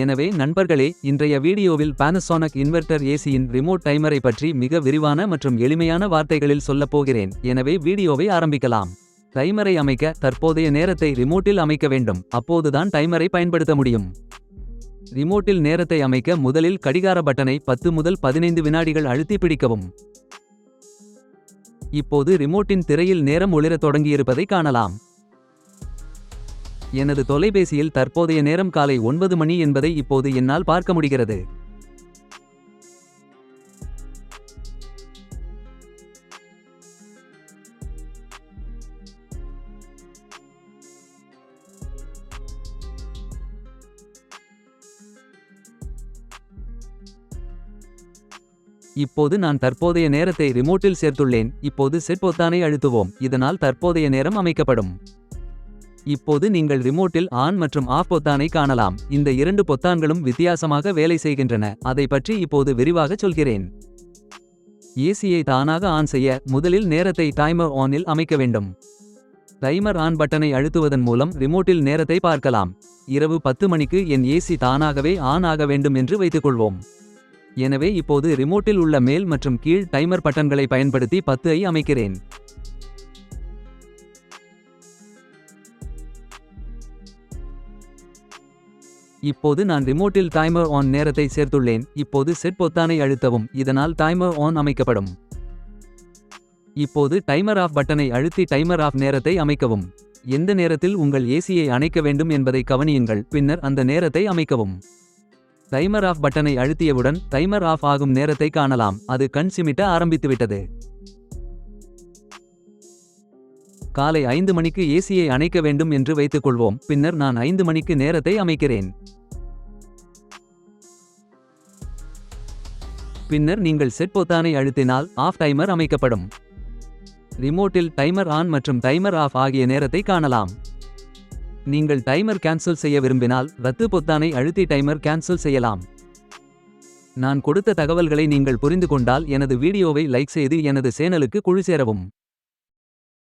எனவே நண்பர்களே, இன்றைய வீடியோவில் Panasonic இன்வெர்ட்டர் ஏசியின் ரிமோட் டைமரை பற்றி மிக விரிவான மற்றும் எளிமையான வார்த்தைகளில் சொல்லப் போகிறேன். எனவே வீடியோவை ஆரம்பிக்கலாம். டைமரை அமைக்க தற்போதைய நேரத்தை ரிமோட்டில் அமைக்க வேண்டும். அப்போதுதான் டைமரை பயன்படுத்த முடியும். ரிமோட்டில் நேரத்தை அமைக்க முதலில் கடிகார பட்டனை 10 முதல் 15 வினாடிகள் அழுத்தி பிடிக்கவும். இப்போது ரிமோட்டின் திரையில் நேரம் ஒளிரத் தொடங்கியிருப்பதை காணலாம். எனது தொலைபேசியில் தற்போதைய நேரம் காலை 9 மணி என்பதை இப்போது என்னால் பார்க்க முடிகிறது. இப்போது நான் தற்போதைய நேரத்தை ரிமோட்டில் சேர்த்துள்ளேன். இப்போது செட் பொத்தானை அழுத்துவோம். இதனால் தற்போதைய நேரம் அமைக்கப்படும். இப்போது நீங்கள் ரிமோட்டில் ஆன் மற்றும் ஆஃப் பொத்தானை காணலாம். இந்த இரண்டு பொத்தான்களும் வித்தியாசமாக வேலை செய்கின்றன. அதை பற்றி இப்போது விரிவாகச் சொல்கிறேன். ஏசியை தானாக ஆன் செய்ய முதலில் நேரத்தை டைமர் ஆனில் அமைக்க வேண்டும். டைமர் ஆன் பட்டனை அழுத்துவதன் மூலம் ரிமோட்டில் நேரத்தை பார்க்கலாம். இரவு 10 மணிக்கு என் ஏசி தானாகவே ஆன் ஆக வேண்டும் என்று வைத்துக்கொள்வோம். எனவே இப்போது ரிமோட்டில் உள்ள மேல் மற்றும் கீழ் டைமர் பட்டன்களை பயன்படுத்தி 10 ஐ அமைக்கிறேன். இப்போது நான் ரிமோட்டில் டைமர் ஆன் நேரத்தை சேர்த்துள்ளேன். இப்போது செட் பொத்தானை அழுத்தவும். இதனால் டைமர் ஆன் அமைக்கப்படும். இப்போது டைமர் ஆஃப் பட்டனை அழுத்தி டைமர் ஆஃப் நேரத்தை அமைக்கவும். எந்த நேரத்தில் உங்கள் ஏசியை அணைக்க வேண்டும் என்பதை கவனியுங்கள். பின்னர் அந்த நேரத்தை அமைக்கவும். டைமர் ஆஃப் பட்டனை அழுத்தியவுடன் டைமர் ஆஃப் ஆகும் நேரத்தை காணலாம். அது கண் சிமிட்ட ஆரம்பித்துவிட்டது. காலை 5 மணிக்கு ஏசியை அணைக்க வேண்டும் என்று வைத்துக்கொள்வோம். பின்னர் நான் 5 மணிக்கு நேரத்தை அமைக்கிறேன். பின்னர் நீங்கள் செட் பொத்தானை அழுத்தினால் ஆஃப் டைமர் அமைக்கப்படும். ரிமோட்டில் டைமர் ஆன் மற்றும் டைமர் ஆஃப் ஆகிய நேரத்தை காணலாம். நீங்கள் டைமர் கேன்சல் செய்ய விரும்பினால் ரத்து பொத்தானை அழுத்தி டைமர் கேன்சல் செய்யலாம். நான் கொடுத்த தகவல்களை நீங்கள் புரிந்து கொண்டால் எனது வீடியோவை லைக் செய்து எனது சேனலுக்கு குழு சேரவும்.